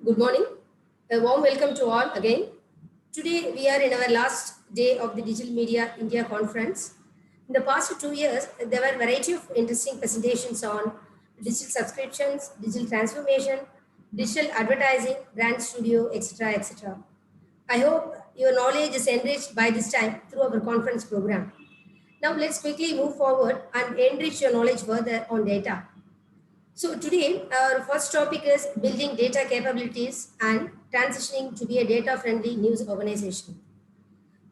Good morning. A warm welcome to all again. Today we are in our last day of the Digital Media India conference. In the past 2 years, there were a variety of interesting presentations on digital subscriptions, digital transformation, digital advertising, brand studio, etc. etc. I hope your knowledge is enriched by this time through our conference program. Now let's quickly move forward and enrich your knowledge further on data. So today, our first topic is building data capabilities and transitioning to be a data-friendly news organization.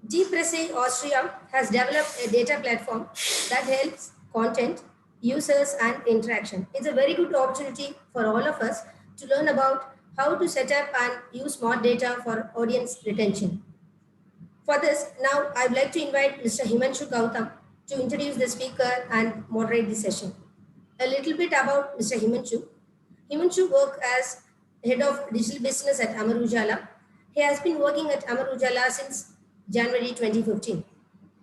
Presse, Austria has developed a data platform that helps content, users, and interaction. It's a very good opportunity for all of us to learn about how to set up and use smart data for audience retention. For this, now I'd like to invite Mr. Himanshu Gautam to introduce the speaker and moderate the session. A little bit about Mr. Himanshu. Himanshu worked as head of digital business at Amar Ujala. He has been working at Amar Ujala since January 2015.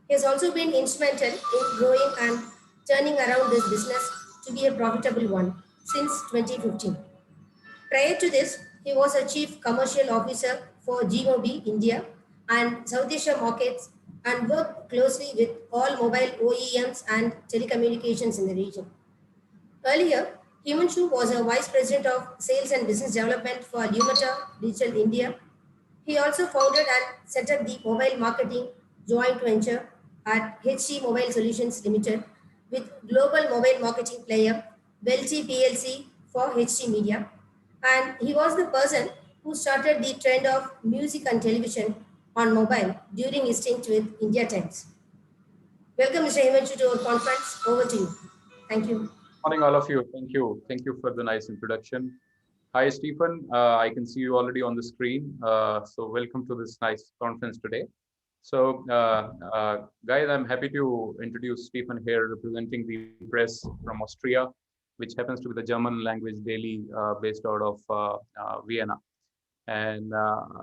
He has also been instrumental in growing and turning around this business to be a profitable one since 2015. Prior to this, he was a chief commercial officer for GMOB India and South Asia markets and worked closely with all mobile OEMs and telecommunications in the region. Earlier, Himanshu was a vice president of sales and business development for Lumata Digital India. He also founded and set up the mobile marketing joint venture at HT Mobile Solutions Limited with global mobile marketing player Belty PLC for HT Media. And he was the person who started the trend of music and television on mobile during his stint with India Times. Welcome, Mr. Himanshu, to our conference. Over to you. Thank you. Morning, all of you. Thank you. Thank you for the nice introduction. Hi, Stefan. I can see you already on the screen. So welcome to this nice conference today. So guys, I'm happy to introduce Stefan here, representing the Presse from Austria, which happens to be the German language daily based out of Vienna. And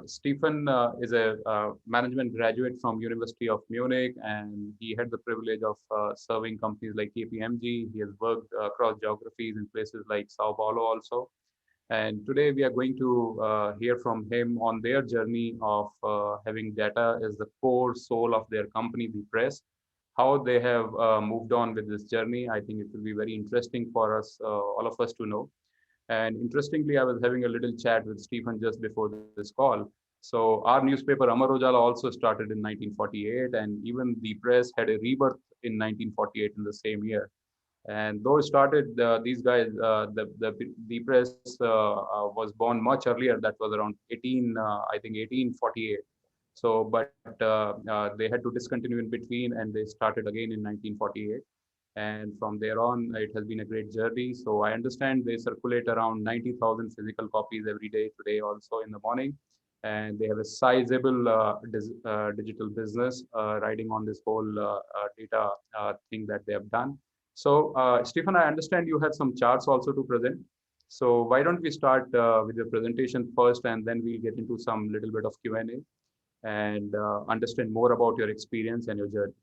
Stefan is a management graduate from University of Munich, and he had the privilege of serving companies like KPMG. He has worked across geographies in places like Sao Paulo also. And today we are going to hear from him on their journey of having data as the core soul of their company, the Presse, how they have moved on with this journey. I think it will be very interesting for us, all of us to know. And interestingly, I was having a little chat with Stefan just before this call. So our newspaper Amar Ujala also started in 1948, and even the Presse had a rebirth in 1948 in the same year. And though it started, these guys, the Presse was born much earlier. That was around 1848. So, but they had to discontinue in between, and they started again in 1948. And from there on, it has been a great journey. So I understand they circulate around 90,000 physical copies every day today, also in the morning. And they have a sizable digital business riding on this whole data thing that they have done. So Stefan, I understand you have some charts also to present. So why don't we start with the presentation first, and then we'll get into some little bit of Q&A and understand more about your experience and your journey.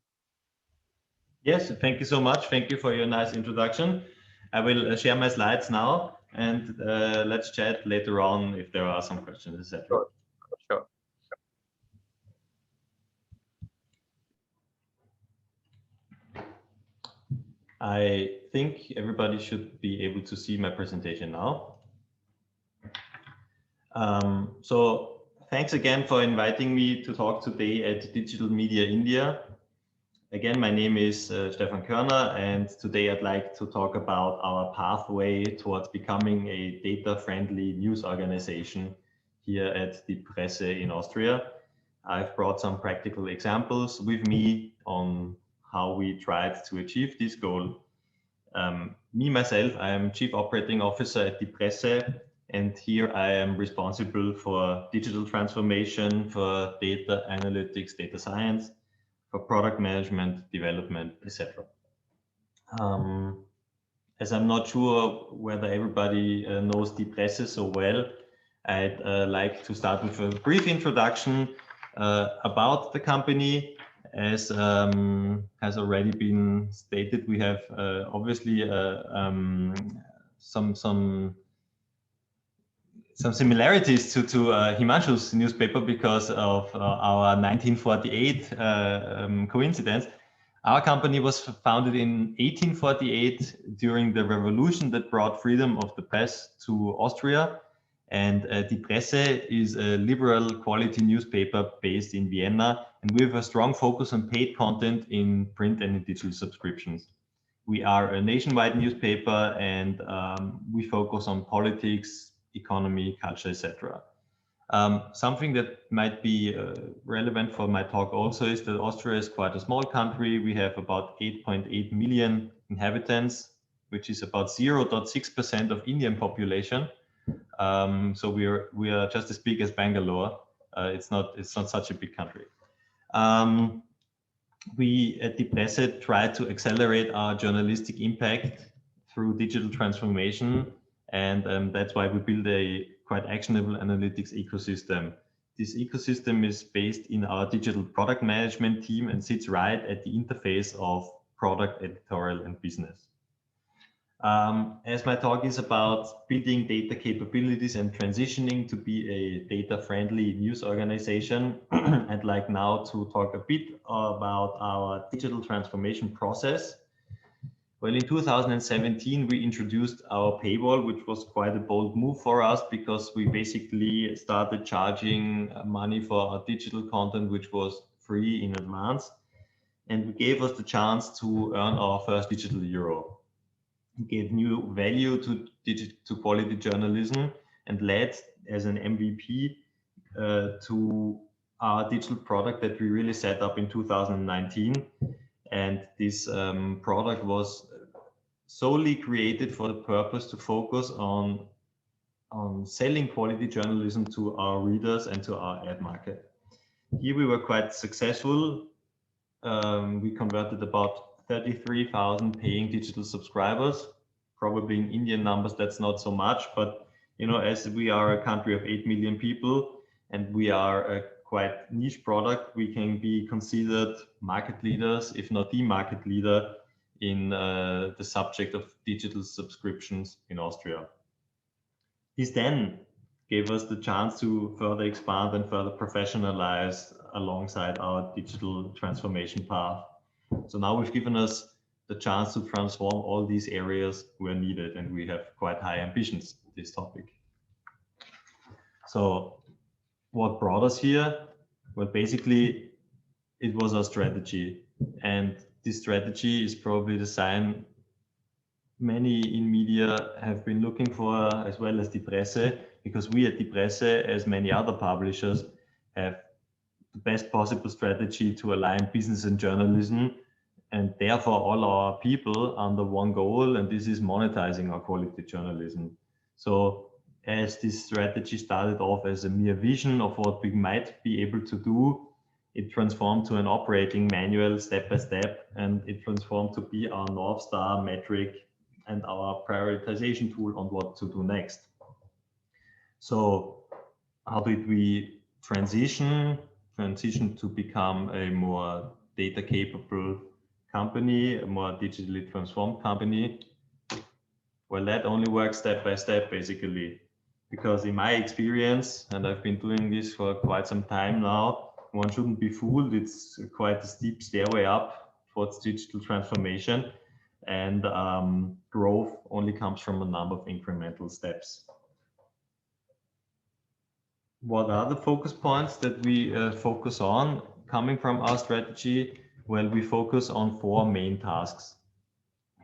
Yes, thank you so much. Thank you for your nice introduction. I will share my slides now, and let's chat later on if there are some questions, etc. Sure. Sure. I think everybody should be able to see my presentation now. So thanks again for inviting me to talk today at Digital Media India. Again, my name is Stefan Körner, and today I'd like to talk about our pathway towards becoming a data-friendly news organization here at the Presse in Austria. I've brought some practical examples with me on how we tried to achieve this goal. Myself, I am Chief Operating Officer at the Presse, and here I am responsible for digital transformation, for data analytics, data science, for product management, development, etc. As I'm not sure whether everybody knows the Presse so well, I'd like to start with a brief introduction about the company. As has already been stated, we have obviously some some similarities to Himanshu's newspaper because of our 1948 coincidence. Our company was founded in 1848 during the revolution that brought freedom of the press to Austria. And Die Presse is a liberal quality newspaper based in Vienna, and we have a strong focus on paid content in print and in digital subscriptions. We are a nationwide newspaper, and we focus on politics, economy, culture, etc. Something that might be relevant for my talk also is that Austria is quite a small country. We have about 8.8 million inhabitants, which is about 0.6% of Indian population. So we are just as big as Bangalore. It's not such a big country. We at Die Presse try to accelerate our journalistic impact through digital transformation, and that's why we build a quite actionable analytics ecosystem. This ecosystem is based in our digital product management team and sits right at the interface of product, editorial, and business. As my talk is about building data capabilities and transitioning to be a data-friendly news organization, I'd like now to talk a bit about our digital transformation process. Well, in 2017, we introduced our paywall, which was quite a bold move for us because we basically started charging money for our digital content, which was free in advance. And it gave us the chance to earn our first digital euro. It gave new value to quality journalism and led as an MVP to our digital product that we really set up in 2019. And this product was solely created for the purpose to focus on selling quality journalism to our readers and to our ad market. Here we were quite successful. We converted about 33,000 paying digital subscribers. Probably in Indian numbers, that's not so much, but you know, as we are a country of 8 million people and we are a quite niche product, we can be considered market leaders, if not the market leader in the subject of digital subscriptions in Austria. This then gave us the chance to further expand and further professionalize alongside our digital transformation path. So now we've given us the chance to transform all these areas where needed, and we have quite high ambitions in this topic. So what brought us here? Well, basically, it was our strategy, and this strategy is probably the sign many in media have been looking for, as well as Die Presse, because we at Die Presse, as many other publishers, have the best possible strategy to align business and journalism, and therefore all our people under one goal, and this is monetizing our quality journalism. So as this strategy started off as a mere vision of what we might be able to do, it transformed to an operating manual step by step, and it transformed to be our North Star metric and our prioritization tool on what to do next. So how did we transition to become a more data capable company, a more digitally transformed company? Well, that only works step by step, basically, because in my experience, and I've been doing this for quite some time now, one shouldn't be fooled. It's quite a steep stairway up towards digital transformation, and growth only comes from a number of incremental steps. What are the focus points that we focus on coming from our strategy? Well, we focus on 4 main tasks.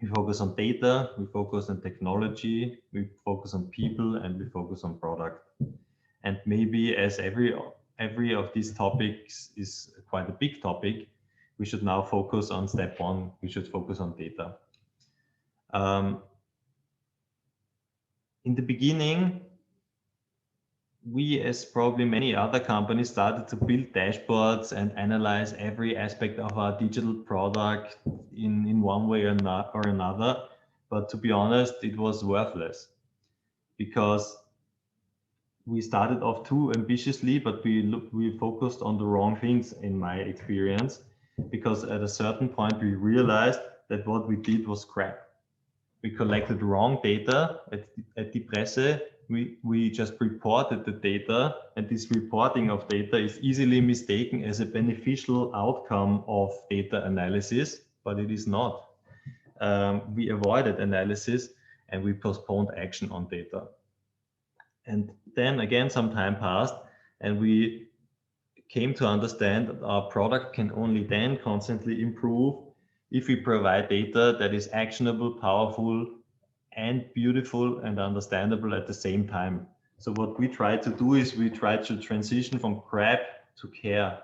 We focus on data, we focus on technology, we focus on people, and we focus on product. And maybe as every of these topics is quite a big topic, we should now focus on step 1. We should focus on data. In the beginning, we, as probably many other companies, started to build dashboards and analyze every aspect of our digital product in one way or another. But to be honest, it was worthless, because we started off too ambitiously, but we focused on the wrong things, in my experience, because at a certain point we realized that what we did was crap. We collected wrong data at Die Presse. we just reported the data, and this reporting of data is easily mistaken as a beneficial outcome of data analysis, but it is not. We avoided analysis and we postponed action on data. And then again, some time passed and we came to understand that our product can only then constantly improve if we provide data that is actionable, powerful, and beautiful and understandable at the same time. So what we try to do is we try to transition from grab to care.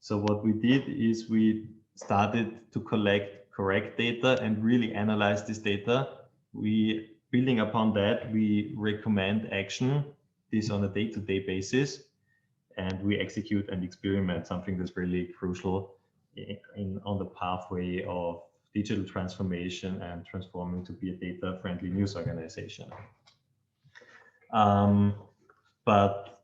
So what we did is we started to collect correct data and really analyze this data. Building upon that, we recommend action, this on a day-to-day basis, and we execute and experiment, something that's really crucial on the pathway of digital transformation and transforming to be a data-friendly news organization. But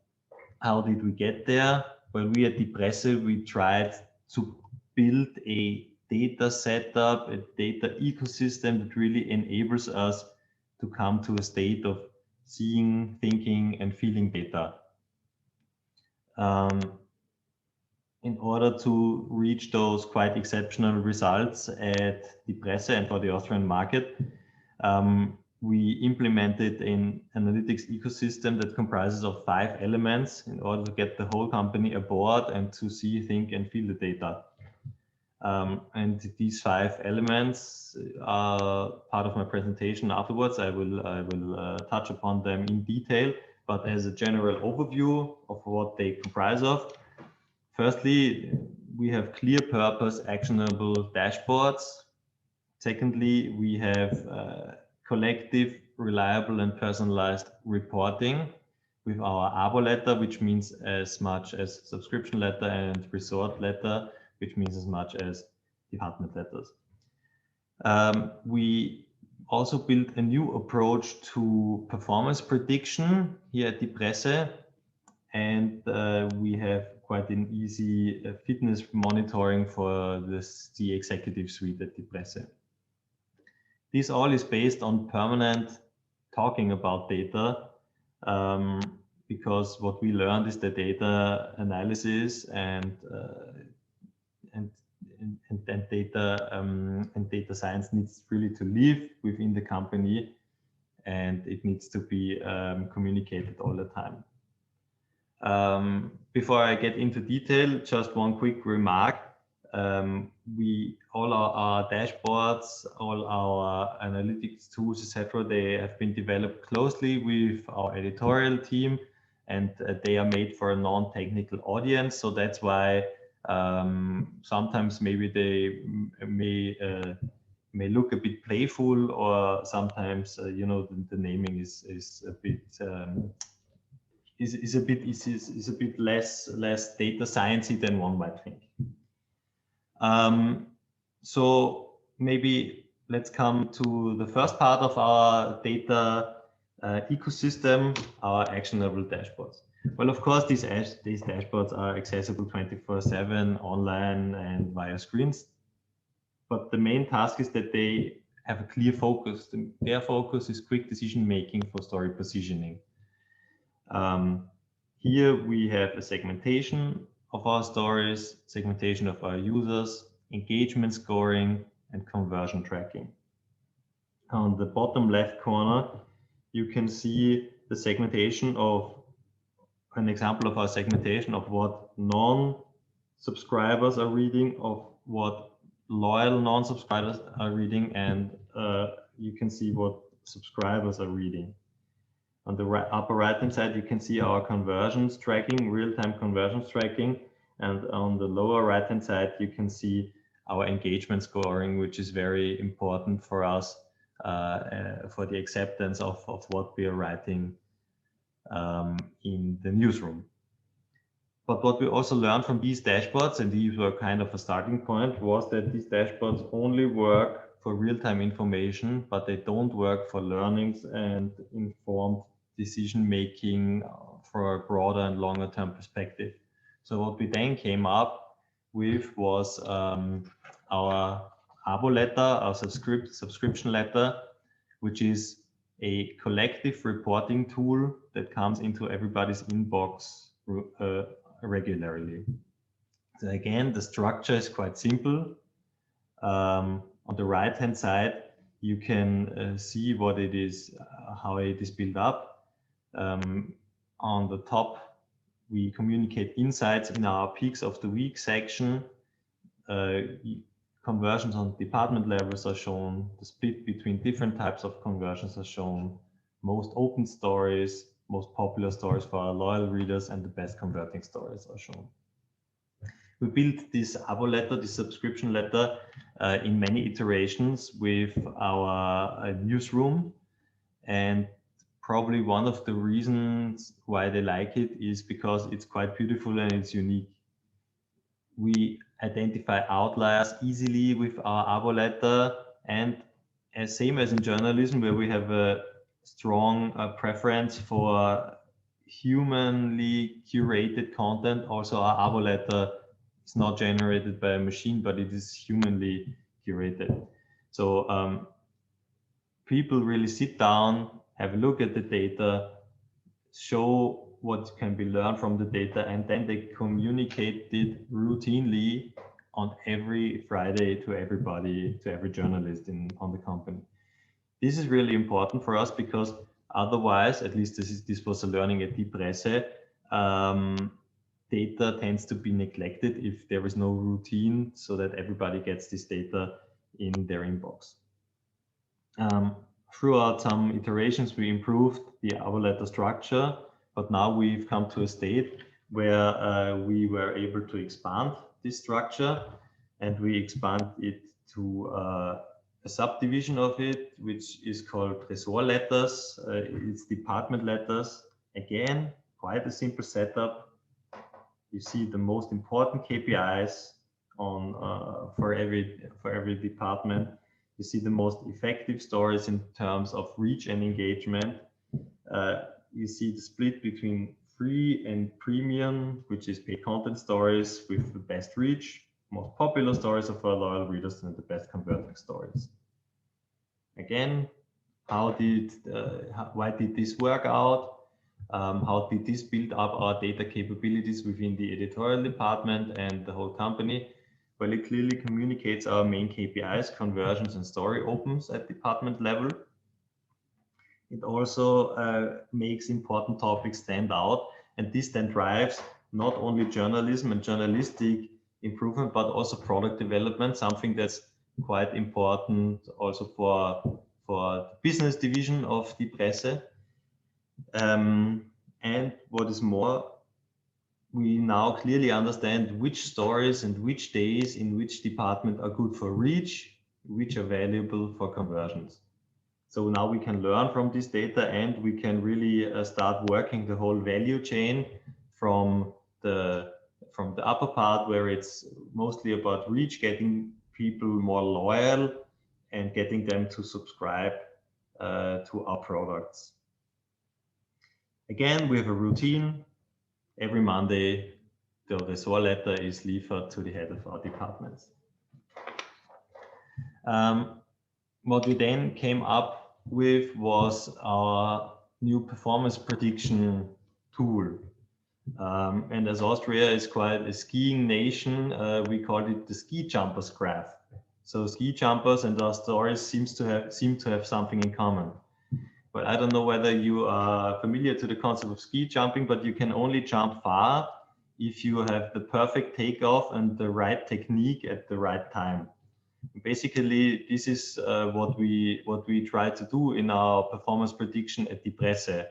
how did we get there? Well, we at Presse, we tried to build a data setup, a data ecosystem that really enables us to come to a state of seeing, thinking, and feeling data. In order to reach those quite exceptional results at Presse and for the Austrian market, we implemented an analytics ecosystem that comprises of 5 elements in order to get the whole company aboard and to see, think, and feel the data. And these 5 elements are part of my presentation afterwards. I will touch upon them in detail, but as a general overview of what they comprise of. Firstly, we have clear purpose, actionable dashboards. Secondly, we have collective, reliable, and personalized reporting with our Abo letter, which means as much as subscription letter, and resort letter, which means as much as department letters. We also built a new approach to performance prediction here at Presse, and we have quite an easy fitness monitoring for the executive suite at Presse. This all is based on permanent talking about data, because what we learned is that data analysis and data science needs really to live within the company, and it needs to be communicated all the time. Before I get into detail, just one quick remark. All our dashboards, all our analytics tools, etc., they have been developed closely with our editorial team, and they are made for a non-technical audience. So that's why sometimes maybe they may look a bit playful, or sometimes you know, the naming is a bit is a bit less data sciencey than one might think. So maybe let's come to the first part of our data ecosystem, our actionable dashboards. Well, of course, these dashboards are accessible 24/7 online and via screens. But the main task is that they have a clear focus. Their focus is quick decision making for story positioning. Here we have a segmentation of our stories, segmentation of our users, engagement scoring, and conversion tracking. On the bottom left corner, you can see the segmentation of an example of our segmentation of what non-subscribers are reading, of what loyal non-subscribers are reading, and you can see what subscribers are reading. On the upper right hand side, you can see our conversions tracking, real-time conversions tracking, and on the lower right hand side, you can see our engagement scoring, which is very important for us for the acceptance of what we are writing in the newsroom. But what we also learned from these dashboards, and these were kind of a starting point, was that these dashboards only work for real-time information, but they don't work for learnings and informed decision-making for a broader and longer-term perspective. So what we then came up with was our Abo letter, our subscription letter, which is a collective reporting tool that comes into everybody's inbox regularly. So again, the structure is quite simple. On the right-hand side, you can see what it is, how it is built up. On the top, we communicate insights in our peaks of the week section. Conversions on department levels are shown. The split between different types of conversions are shown. Most open stories, most popular stories for our loyal readers, and the best converting stories are shown. We built this abo letter, this subscription letter, in many iterations with our newsroom. And probably one of the reasons why they like it is because it's quite beautiful and it's unique. We identify outliers easily with our abo letter, and same as in journalism, where we have a strong preference for humanly curated content. Also, our abo letter is not generated by a machine, but it is humanly curated. So people really sit down, have a look at the data, show what can be learned from the data, and then they communicate it routinely on every Friday to everybody, to every journalist on the company. This is really important for us because otherwise, at least this was a learning at Presse, data tends to be neglected if there is no routine so that everybody gets this data in their inbox. Throughout some iterations, we improved the abo letter structure, but now we've come to a state where we were able to expand this structure, and we expand it to a subdivision of it, which is called Ressort letters. It's department letters. Again, quite a simple setup. You see the most important KPIs on for every department. You see the most effective stories in terms of reach and engagement. You see the split between free and premium, which is paid content stories with the best reach, most popular stories of our loyal readers, and the best converting stories. Again, why did this work out? How did this build up our data capabilities within the editorial department and the whole company? Well, it clearly communicates our main KPIs, conversions and story opens at department level. It also makes important topics stand out, and this then drives not only journalism and journalistic improvement, but also product development, something that's quite important also for the business division of the Presse. And what is more, we now clearly understand which stories and which days in which department are good for reach, which are valuable for conversions. So now we can learn from this data, and we can really start working the whole value chain from the upper part, where it's mostly about reach, getting people more loyal and getting them to subscribe to our products. Again, we have a routine. Every Monday, the Ressort letter is delivered to the head of our departments. What we then came up with was our new performance prediction tool. And as Austria is quite a skiing nation, we called it the ski jumpers graph. So ski jumpers and our stories seem to have something in common. But I don't know whether you are familiar to the concept of ski jumping, but you can only jump far if you have the perfect takeoff and the right technique at the right time. Basically, this is what we try to do in our performance prediction at the Presse.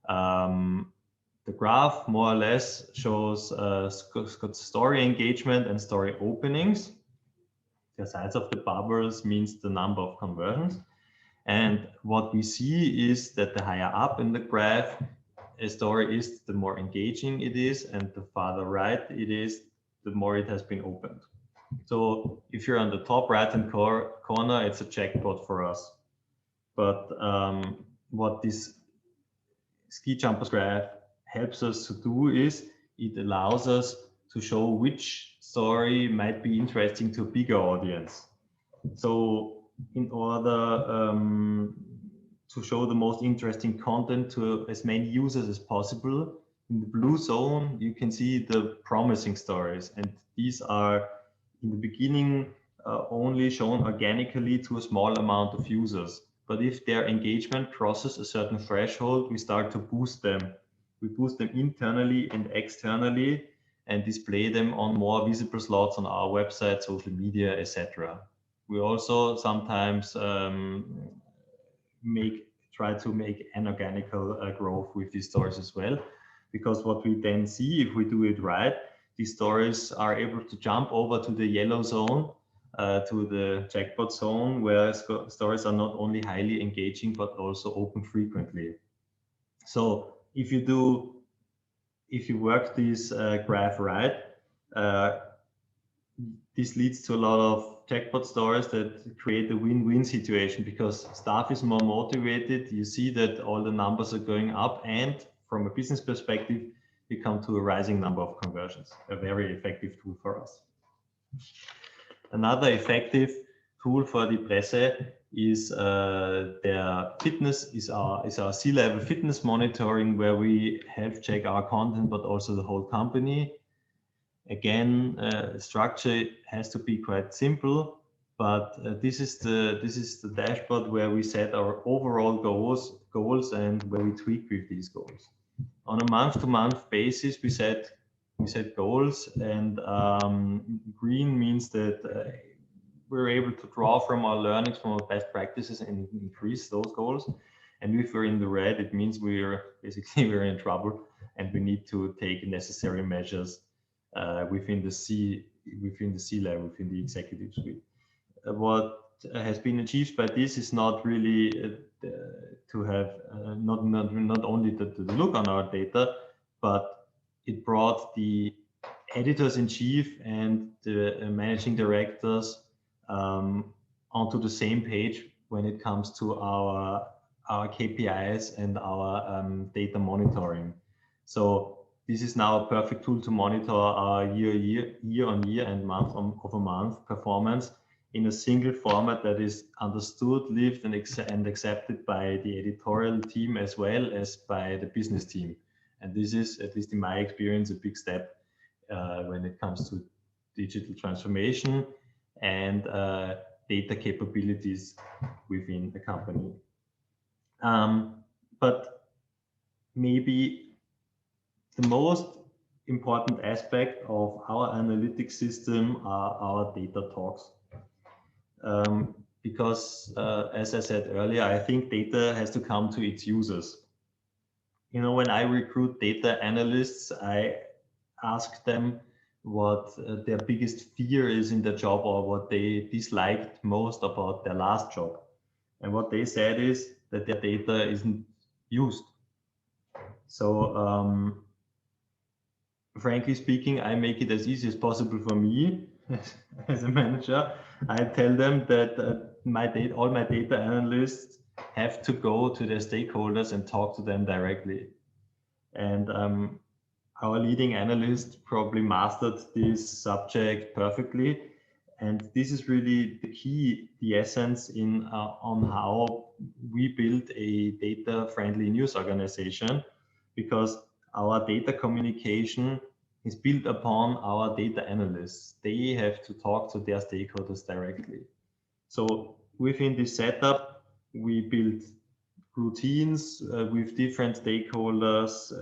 The graph more or less shows story engagement and story openings. The size of the bubbles means the number of conversions. And what we see is that the higher up in the graph a story is, the more engaging it is, and the farther right it is, the more it has been opened. So if you're on the top right-hand corner, it's a jackpot for us. But what this ski jumpers graph helps us to do is it allows us to show which story might be interesting to a bigger audience. So in order to show the most interesting content to as many users as possible. In the blue zone, you can see the promising stories, and these are in the beginning only shown organically to a small amount of users. But if their engagement crosses a certain threshold, we start to boost them. We boost them internally and externally and display them on more visible slots on our website, social media, etc. We also sometimes try to make anorganical growth with these stories as well, because what we then see, if we do it right, these stories are able to jump over to the yellow zone, to the jackpot zone, where stories are not only highly engaging but also open frequently. So if you work this graph right, this leads to a lot of jackpot stories that create a win-win situation, because staff is more motivated. You see that all the numbers are going up, and from a business perspective, you come to a rising number of conversions. A very effective tool for us. Another effective tool for the Presse is their fitness, is our C-level fitness monitoring, where we health check our content, but also the whole company. Again, structure has to be quite simple, but this is the dashboard where we set our overall goals and where we tweak with these goals. On a month-to-month basis, we set goals, and green means that we're able to draw from our learnings, from our best practices, and increase those goals. And if we're in the red, it means we're in trouble, and we need to take necessary measures within the C level, within the executive suite. What has been achieved by this is not really to have not only the look on our data, but it brought the editors-in-chief and the managing directors onto the same page when it comes to our KPIs and our data monitoring. So this is now a perfect tool to monitor our year-on-year and month-over-month performance in a single format that is understood, lived, and accepted by the editorial team as well as by the business team. And this is, at least in my experience, a big step when it comes to digital transformation and data capabilities within the company. But maybe the most important aspect of our analytics system are our data talks. Because as I said earlier, I think data has to come to its users. You know, when I recruit data analysts, I ask them what their biggest fear is in their job, or what they disliked most about their last job. And what they said is that their data isn't used. So frankly speaking, I make it as easy as possible for me as a manager. I tell them that all my data analysts have to go to their stakeholders and talk to them directly. And our leading analyst probably mastered this subject perfectly. And this is really the key, the essence on how we build a data-friendly news organization, because our data communication is built upon our data analysts. They have to talk to their stakeholders directly. So within this setup, we build routines with different stakeholders,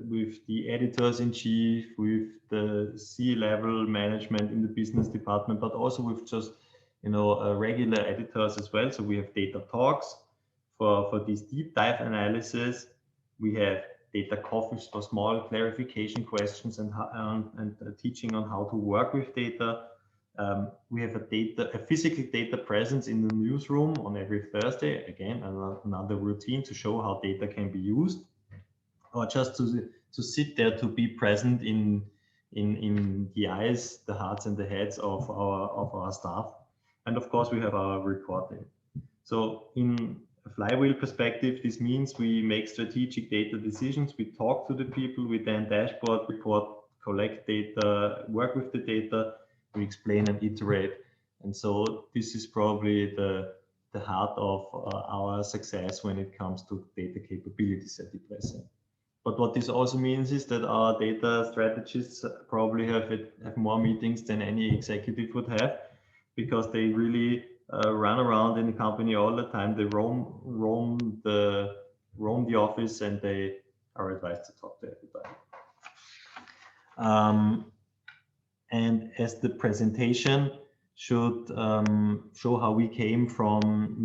with the editors-in-chief, with the C-level management in the business department, but also with just, you know, regular editors as well. So we have data talks for these deep dive analysis. We have data coffees for small clarification questions and teaching on how to work with data. We have a physical data presence in the newsroom on every Thursday. Again, another routine to show how data can be used, or just to sit there, to be present in the eyes, the hearts, and the heads of our staff. And of course, we have our reporting. So in a flywheel perspective, this means we make strategic data decisions. We talk to the people, we then dashboard, report, collect data, work with the data. We explain and iterate. And so this is probably the the heart of our success when it comes to data capabilities at the Presse. But what this also means is that our data strategists probably have more meetings than any executive would have, because they really run around in the company all the time. They roam the office, and they are advised to talk to everybody. And as the presentation should show how we came from,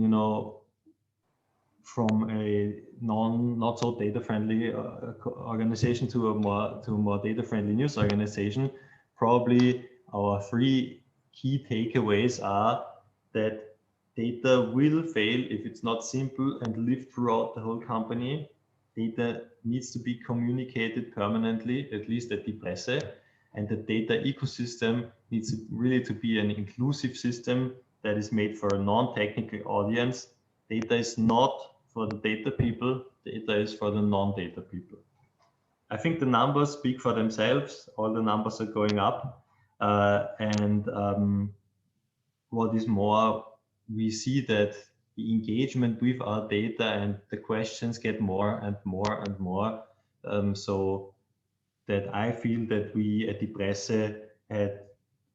from a not so data friendly organization to a more data friendly news organization, probably our three key takeaways are that data will fail if it's not simple and live throughout the whole company. Data needs to be communicated permanently, at least at the Presse, and the data ecosystem needs really to be an inclusive system that is made for a non-technical audience. Data is not for the data people, data is for the non-data people. I think the numbers speak for themselves. All the numbers are going up. What is more, we see that the engagement with our data and the questions get more and more and more. So that I feel that we at the Presse had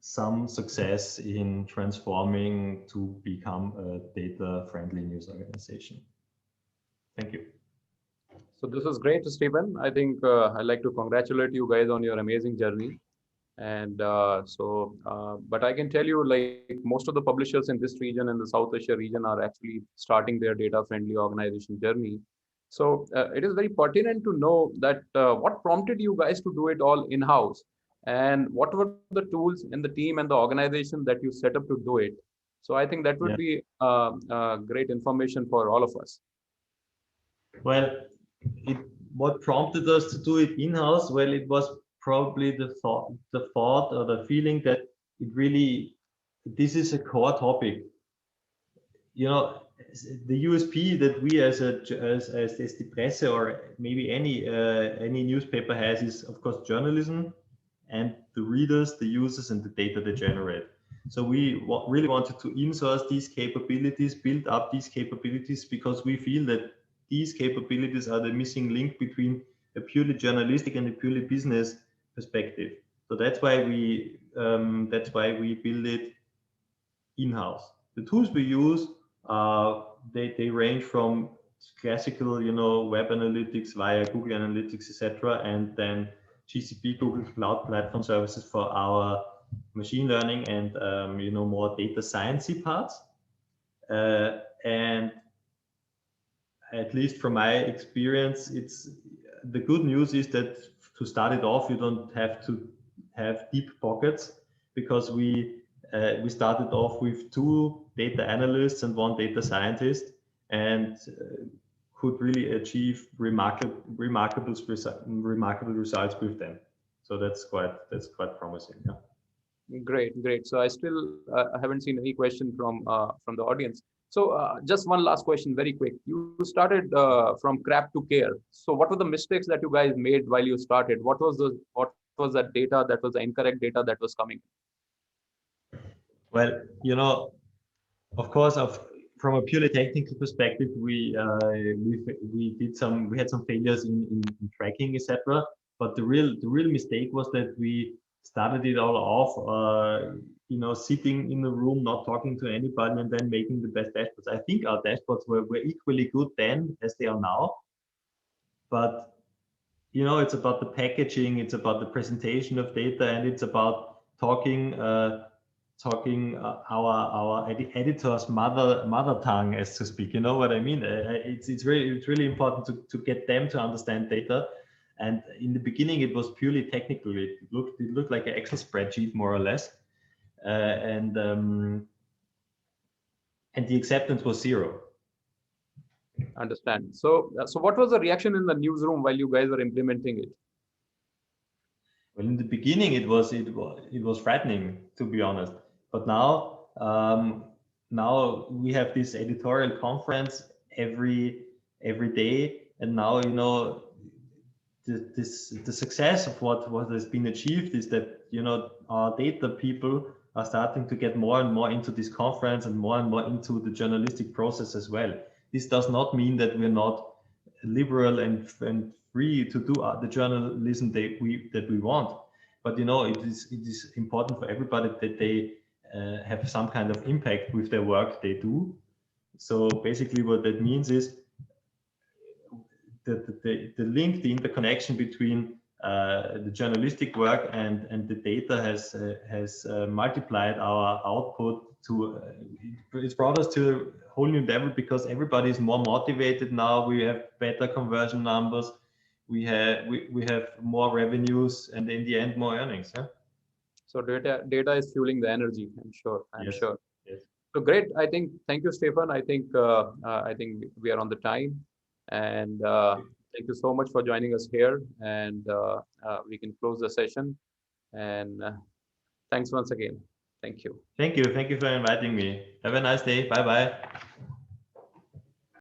some success in transforming to become a data-friendly news organization. Thank you. So this is great, Stephen. I think I'd like to congratulate you guys on your amazing journey. And but I can tell you, like, most of the publishers in this region, in the South Asia region, are actually starting their data-friendly organization journey. So it is very pertinent to know that what prompted you guys to do it all in-house, and what were the tools in the team and the organization that you set up to do it. So I think that would be great information for all of us. Well, what prompted us to do it in-house? Well, it was probably the thought or the feeling that this is a core topic. The USP that we as the Presse, or maybe any newspaper has, is of course journalism, and the readers, the users, and the data they generate. So we really wanted to insource these capabilities, build up these capabilities, because we feel that these capabilities are the missing link between a purely journalistic and a purely business perspective. So that's why we build it in-house. The tools we use, they range from classical, web analytics via Google Analytics, etc., and then GCP, Google Cloud Platform Services for our machine learning and more data sciencey parts. And at least from my experience, the good news is that to start it off, you don't have to have deep pockets, because we started off with 2 data analysts and 1 data scientist, and could really achieve remarkable results with them. So that's quite promising. Yeah. Great. So I still haven't seen any question from the audience. So just one last question, very quick. You started from crap to care. So what were the mistakes that you guys made while you started? What was that data that was the incorrect data that was coming? Well, of course, from a purely technical perspective, we had some failures in tracking, etc. But the real mistake was that we started it all off, sitting in a room, not talking to anybody, and then making the best dashboards. I think our dashboards were equally good then as they are now. But it's about the packaging, it's about the presentation of data, and it's about talking our editor's mother tongue, as to speak. You know what I mean? It's really important to get them to understand data. And in the beginning, it was purely technical. It looked like an Excel spreadsheet, more or less, and the acceptance was 0. Understand. So what was the reaction in the newsroom while you guys were implementing it? Well, in the beginning, it was frightening, to be honest. But now we have this editorial conference every day, and now the success of what has been achieved is that our data people are starting to get more and more into this conference and more into the journalistic process as well. This does not mean that we're not liberal and free to do the journalism that we want, but you know, it is important for everybody that they have some kind of impact with their work they do. So basically what that means is the link, the interconnection between the journalistic work and the data has multiplied our output to it's brought us to a whole new level, because everybody is more motivated now. We have better conversion numbers, we have more revenues, and in the end more earnings. Yeah? So data is fueling the energy. I'm sure. I'm sure. Yes. So great. I think, thank you, Stefan. I think we are on the time, and thank you so much for joining us here. And we can close the session. And thanks once again. Thank you. Thank you for inviting me. Have a nice day. Bye bye.